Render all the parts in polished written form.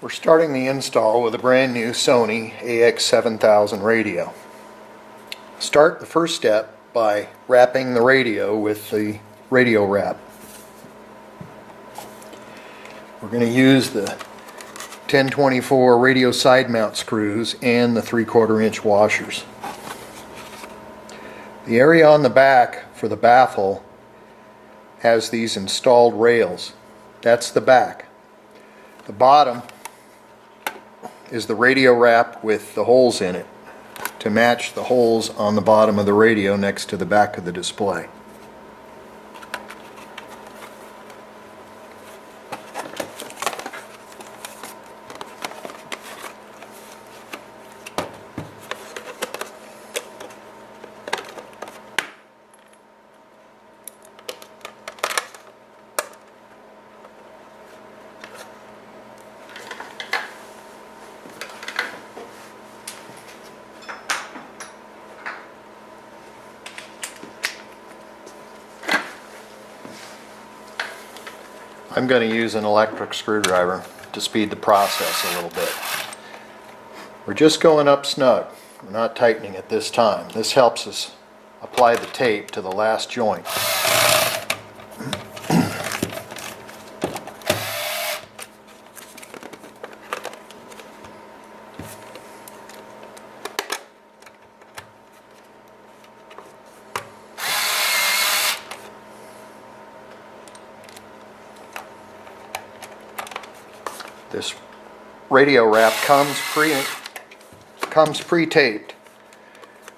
We're starting the install with a brand new Sony AX7000 radio. Start the first step by wrapping the radio with the RadioWrap. We're going to use the 1024 radio side mount screws and the 3/4 inch washers. The area on the back for the baffle has these installed rails. That's the back. The bottom is the RadioWrap with the holes in it to match the holes on the bottom of the radio next to the back of the display. I'm going to use an electric screwdriver to speed the process a little bit. We're just going up snug. We're not tightening it this time. This helps us apply the tape to the last joint. This RadioWrap comes pre-taped,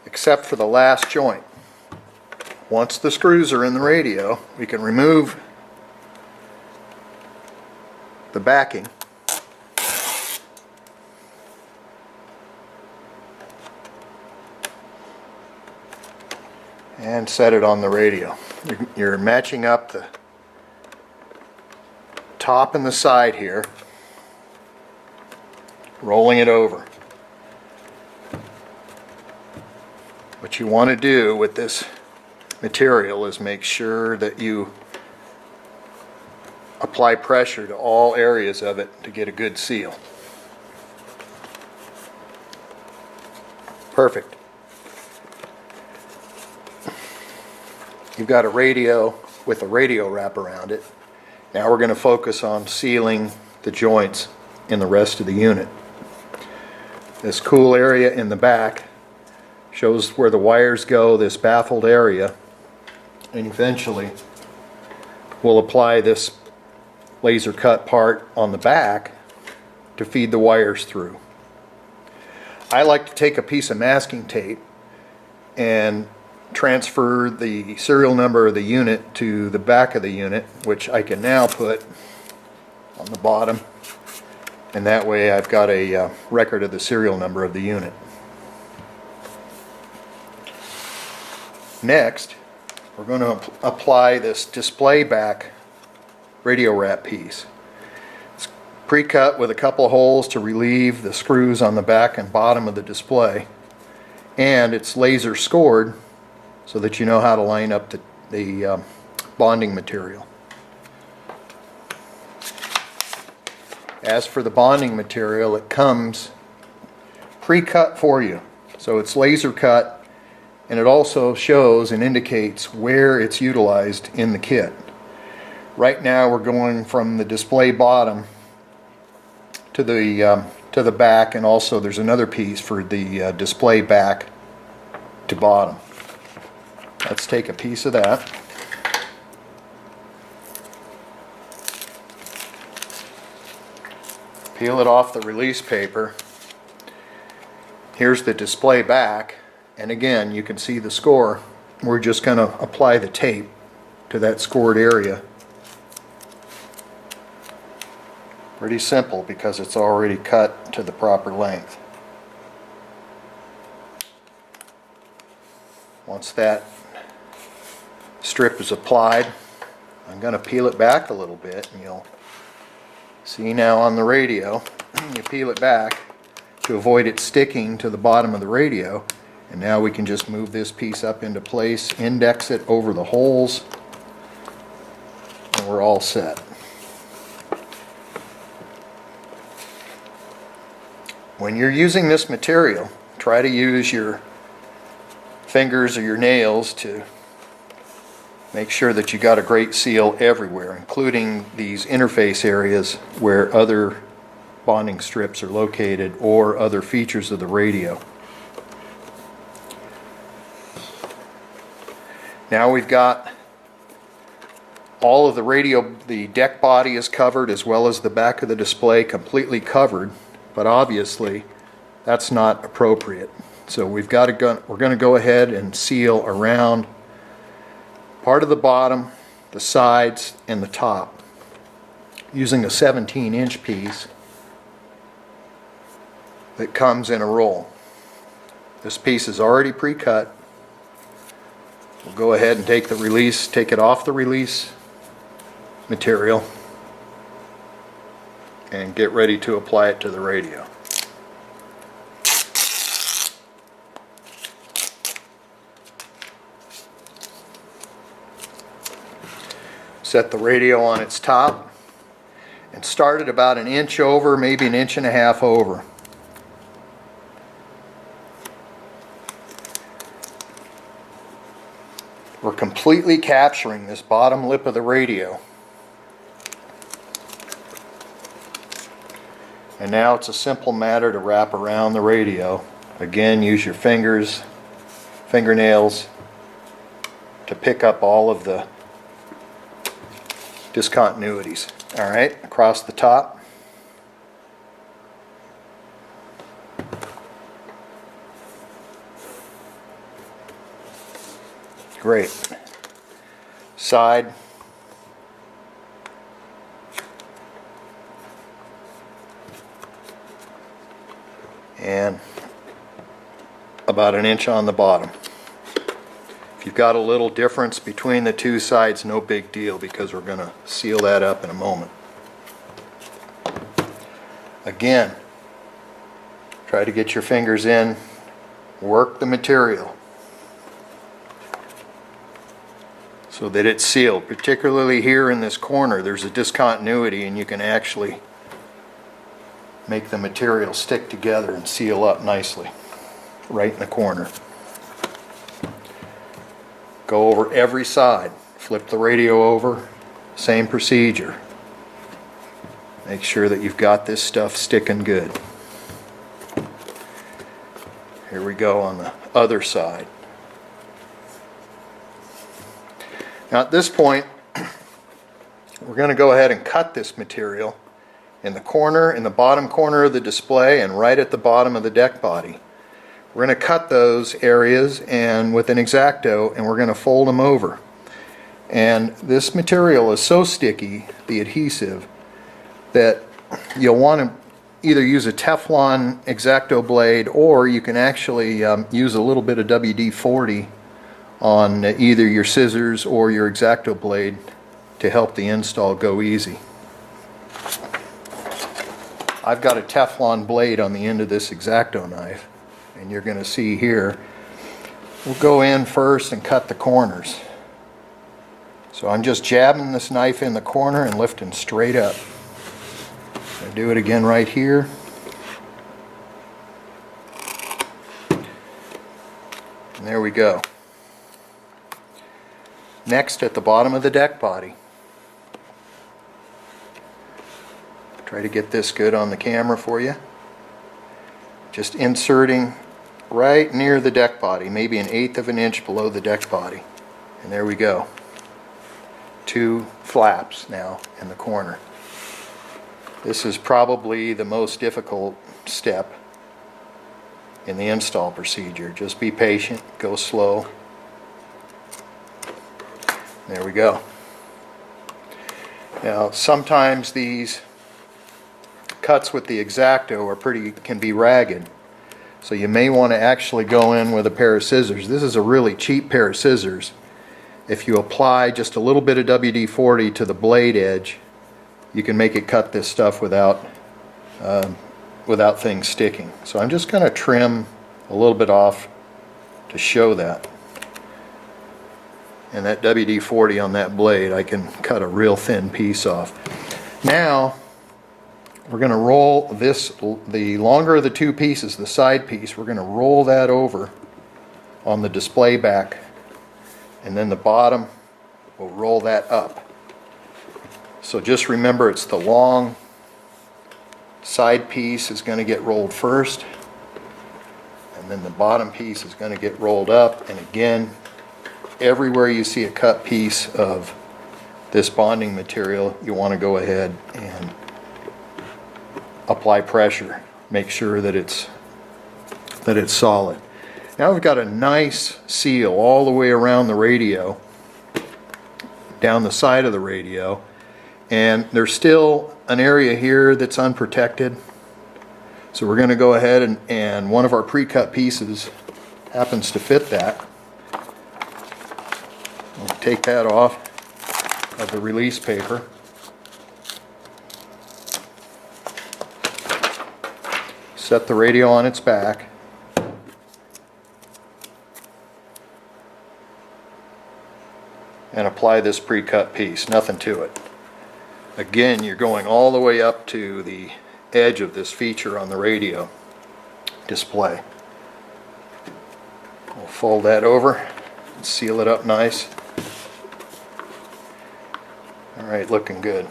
except for the last joint. Once the screws are in the radio, we can remove the backing and set it on the radio. You're matching up the top and the side here, rolling it over. What you want to do with this material is make sure that you apply pressure to all areas of it to get a good seal. Perfect. You've got a radio with a RadioWrap around it. Now we're going to focus on sealing the joints in the rest of the unit. This cool area in the back shows where the wires go, this baffled area, and eventually we'll apply this laser cut part on the back to feed the wires through. I like to take a piece of masking tape and transfer the serial number of the unit to the back of the unit, which I can now put on the bottom. And that way I've got a record of the serial number of the unit. Next, we're going to apply this display back RadioWrap piece. It's pre-cut with a couple of holes to relieve the screws on the back and bottom of the display. And it's laser scored so that you know how to line up the bonding material. As for the bonding material, it comes pre-cut for you. So it's laser cut, and it also shows and indicates where it's utilized in the kit. Right now we're going from the display bottom to the back, and also there's another piece for the display back to bottom. Let's take a piece of that. Peel it off the release paper. Here's the display back, and again you can see the score. We're just going to apply the tape to that scored area. Pretty simple because it's already cut to the proper length. Once that strip is applied, I'm going to peel it back a little bit, and you'll see now on the radio, you peel it back to avoid it sticking to the bottom of the radio, and now we can just move this piece up into place, index it over the holes, and we're all set. When you're using this material, try to use your fingers or your nails to make sure that you got a great seal everywhere, including these interface areas where other bonding strips are located or other features of the radio. Now we've got all of the radio, the deck body is covered as well as the back of the display completely covered, but obviously that's not appropriate. So we're going to go ahead and seal around part of the bottom, the sides, and the top using a 17-inch piece that comes in a roll. This piece is already pre-cut. We'll go ahead and take it off the release material and get ready to apply it to the radio. Set the radio on its top and start it about an inch over, maybe an inch and a half over. We're completely capturing this bottom lip of the radio. And now it's a simple matter to wrap around the radio. Again, use your fingers, fingernails to pick up all of the discontinuities. All right, across the top. Great. Side. And about an inch on the bottom. If you've got a little difference between the two sides, no big deal, because we're going to seal that up in a moment. Again, try to get your fingers in, work the material so that it's sealed. Particularly here in this corner, there's a discontinuity, and you can actually make the material stick together and seal up nicely right in the corner. Go over every side, flip the radio over, same procedure. Make sure that you've got this stuff sticking good. Here we go on the other side. Now at this point, we're going to go ahead and cut this material in the corner, in the bottom corner of the display, and right at the bottom of the deck body. We're going to cut those areas and with an X-Acto, and we're going to fold them over. And this material is so sticky, the adhesive, that you'll want to either use a Teflon X-Acto blade, or you can actually use a little bit of WD-40 on either your scissors or your X-Acto blade to help the install go easy. I've got a Teflon blade on the end of this X-Acto knife, and you're going to see here, we'll go in first and cut the corners. So I'm just jabbing this knife in the corner and lifting straight up. I'll do it again right here. And there we go. Next, at the bottom of the deck body. Try to get this good on the camera for you. Just inserting right near the deck body, maybe 1/8 of an inch below the deck body. And there we go. 2 flaps now in the corner. This is probably the most difficult step in the install procedure. Just be patient, go slow. There we go. Now sometimes these cuts with the X-Acto can be ragged, so you may want to actually go in with a pair of scissors. This is a really cheap pair of scissors. If you apply just a little bit of WD-40 to the blade edge, you can make it cut this stuff without things sticking. So I'm just going to trim a little bit off to show that. And that WD-40 on that blade, I can cut a real thin piece off. Now we're going to roll this, the longer of the two pieces, the side piece, we're going to roll that over on the display back, and then the bottom will roll that up. So just remember, it's the long side piece is going to get rolled first, and then the bottom piece is going to get rolled up. And again, everywhere you see a cut piece of this bonding material, you want to go ahead and apply pressure. Make sure that it's solid. Now we've got a nice seal all the way around the radio, down the side of the radio, and there's still an area here that's unprotected. So we're going to go ahead and one of our pre-cut pieces happens to fit that. We'll take that off of the release paper. Set the radio on its back. And apply this pre-cut piece, nothing to it. Again, you're going all the way up to the edge of this feature on the radio display. We'll fold that over and seal it up nice. Alright, looking good.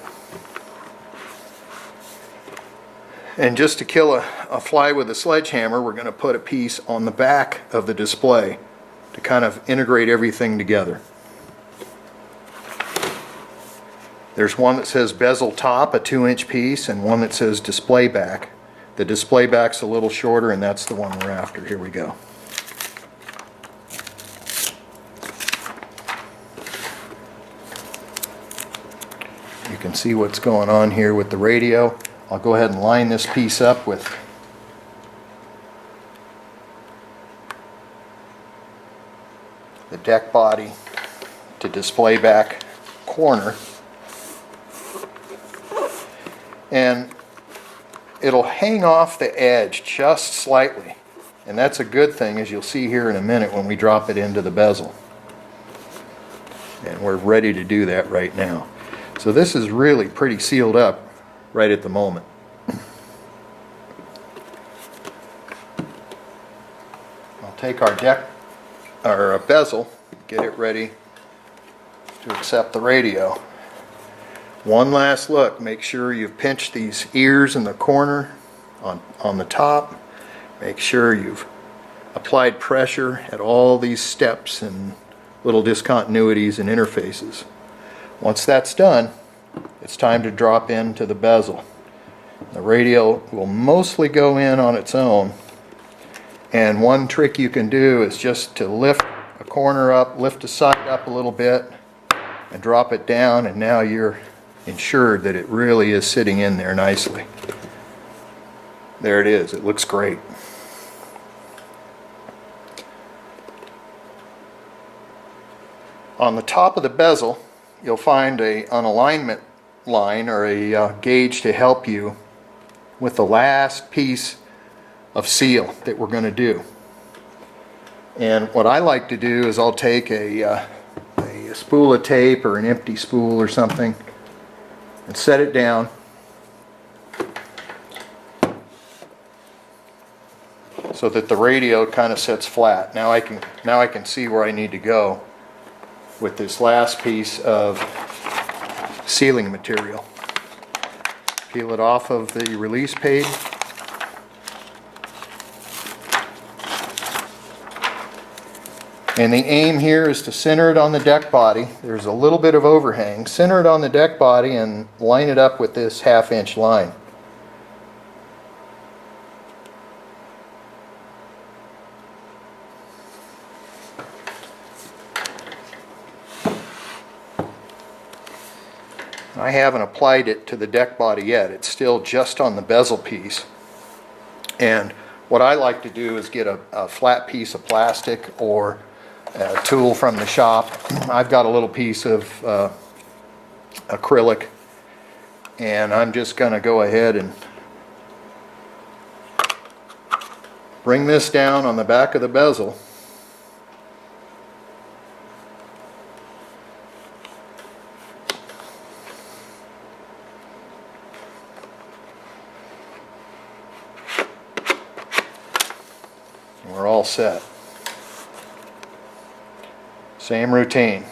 And just to kill a fly with a sledgehammer, we're going to put a piece on the back of the display to kind of integrate everything together. There's one that says bezel top, a 2-inch piece, and one that says display back. The display back's a little shorter, and that's the one we're after. Here we go. You can see what's going on here with the radio. I'll go ahead and line this piece up with the deck body to display back corner. And it'll hang off the edge just slightly, and that's a good thing, as you'll see here in a minute when we drop it into the bezel. And we're ready to do that right now. So this is really pretty sealed up right at the moment. I'll take our bezel, get it ready to accept the radio. One last look, make sure you've pinched these ears in the corner on the top. Make sure you've applied pressure at all these steps and little discontinuities and interfaces. Once that's done, it's time to drop into the bezel. The radio will mostly go in on its own, and one trick you can do is just to lift a corner up, lift a side up a little bit, and drop it down, and now you're ensured that it really is sitting in there nicely. There it is. It looks great. On the top of the bezel, you'll find an alignment line or a gauge to help you with the last piece of seal that we're going to do. And what I like to do is I'll take a spool of tape or an empty spool or something and set it down. So that the radio kind of sits flat. Now I can see where I need to go with this last piece of sealing material. Peel it off of the release page. And the aim here is to center it on the deck body. There's a little bit of overhang. Center it on the deck body and line it up with this 1/2 inch line. I haven't applied it to the deck body yet. It's still just on the bezel piece. And what I like to do is get a flat piece of plastic or a tool from the shop. I've got a little piece of acrylic, and I'm just going to go ahead and bring this down on the back of the bezel. We're all set. Same routine.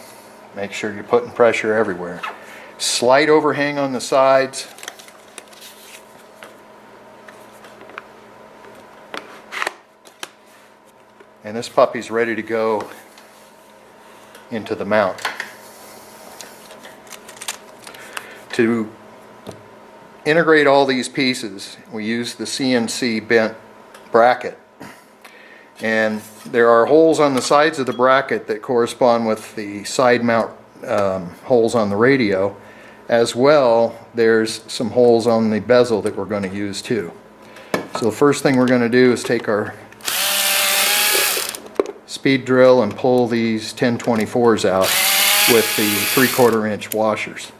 Make sure you're putting pressure everywhere. Slight overhang on the sides. And this puppy's ready to go into the mount. To integrate all these pieces, we use the CNC bent bracket. And there are holes on the sides of the bracket that correspond with the side mount holes on the radio. As well, there's some holes on the bezel that we're going to use too. So the first thing we're going to do is take our speed drill and pull these 1024s out with the 3/4 inch washers.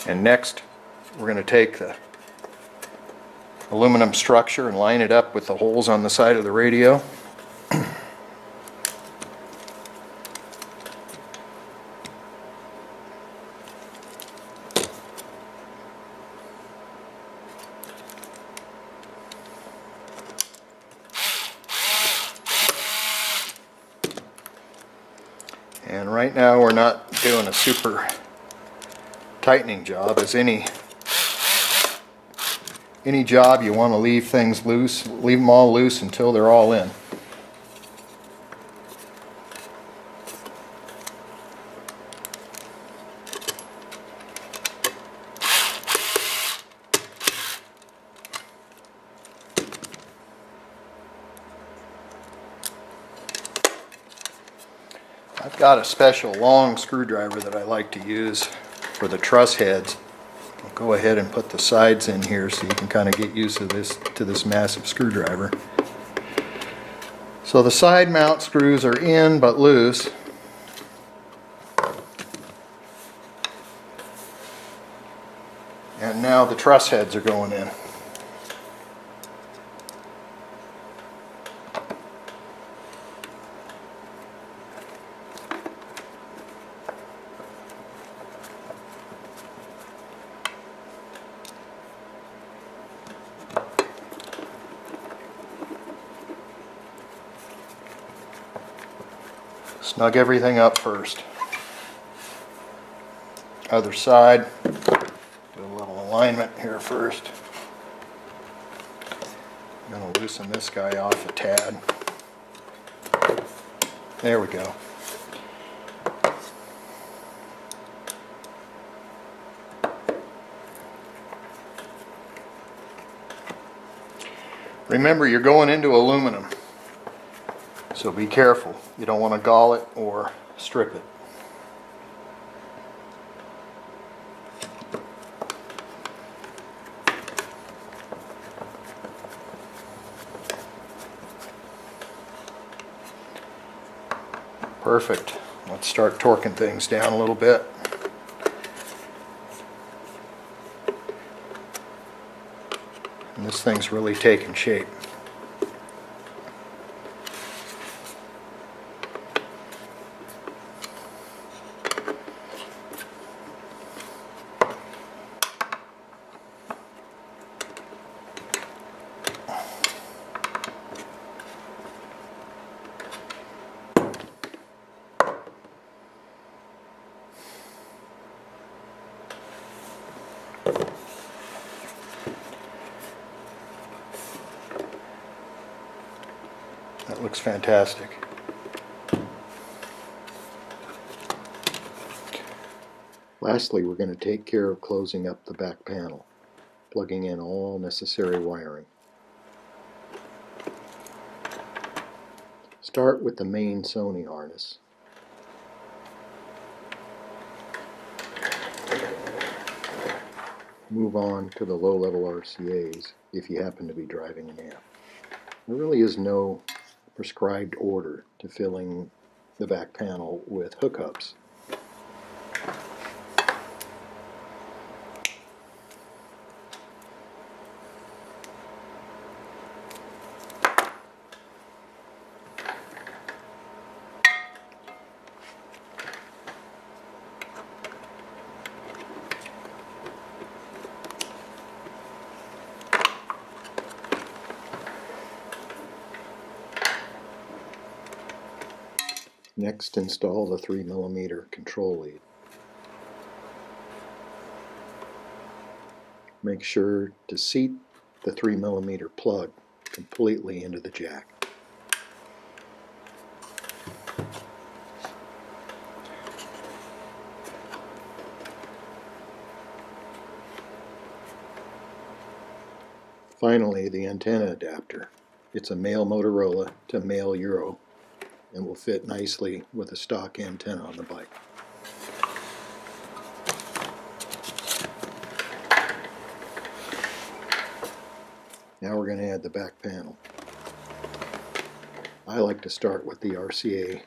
And next, we're going to take the aluminum structure and line it up with the holes on the side of the radio. And right now we're not doing a super tightening job. As any job, you want to leave things loose, leave them all loose until they're all in. I've got a special long screwdriver that I like to use for the truss heads. I'll go ahead and put the sides in here so you can kind of get used to this massive screwdriver. So the side mount screws are in but loose. And now the truss heads are going in. Snug everything up first. Other side, do a little alignment here first. I'm going to loosen this guy off a tad. There we go. Remember, you're going into aluminum, so be careful. You don't want to gall it or strip it. Perfect. Let's start torquing things down a little bit. And this thing's really taking shape. That looks fantastic. Lastly, we're going to take care of closing up the back panel, plugging in all necessary wiring. Start with the main Sony harness. Move on to the low-level RCAs if you happen to be driving an amp. There really is no prescribed order to filling the back panel with hookups. Next, install the 3mm control lead. Make sure to seat the 3mm plug completely into the jack. Finally, the antenna adapter. It's a male Motorola to male Euro and will fit nicely with a stock antenna on the bike. Now we're going to add the back panel. I like to start with the RCA.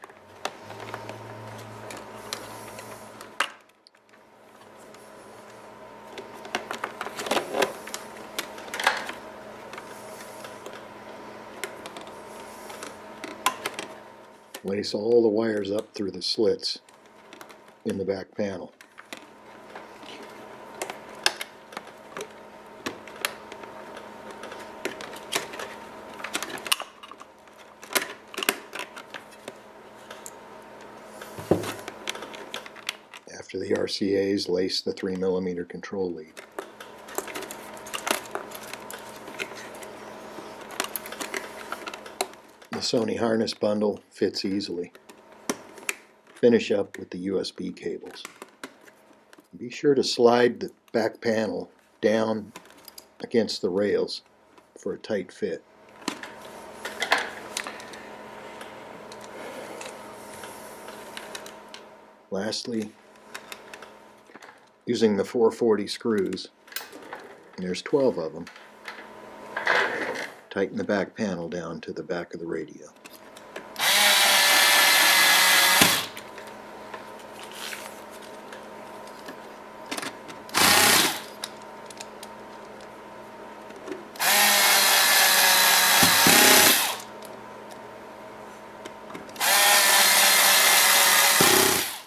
Lace all the wires up through the slits in the back panel. After the RCAs, lace the 3mm control lead. The Sony harness bundle fits easily. Finish up with the USB cables. Be sure to slide the back panel down against the rails for a tight fit. Lastly, using the 440 screws, and there's 12 of them, tighten the back panel down to the back of the radio.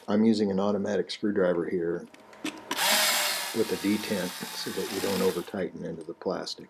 I'm using an automatic screwdriver here with a detent so that you don't over tighten into the plastic.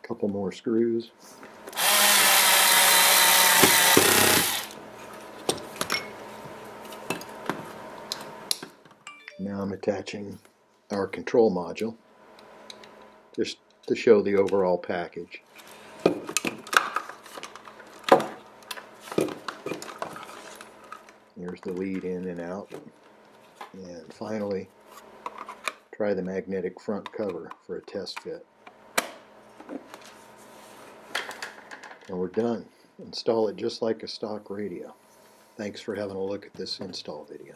Couple more screws. Now I'm attaching our control module just to show the overall package. Here's the lead in and out. And finally, try the magnetic front cover for a test fit. And we're done. Install it just like a stock radio. Thanks for having a look at this install video.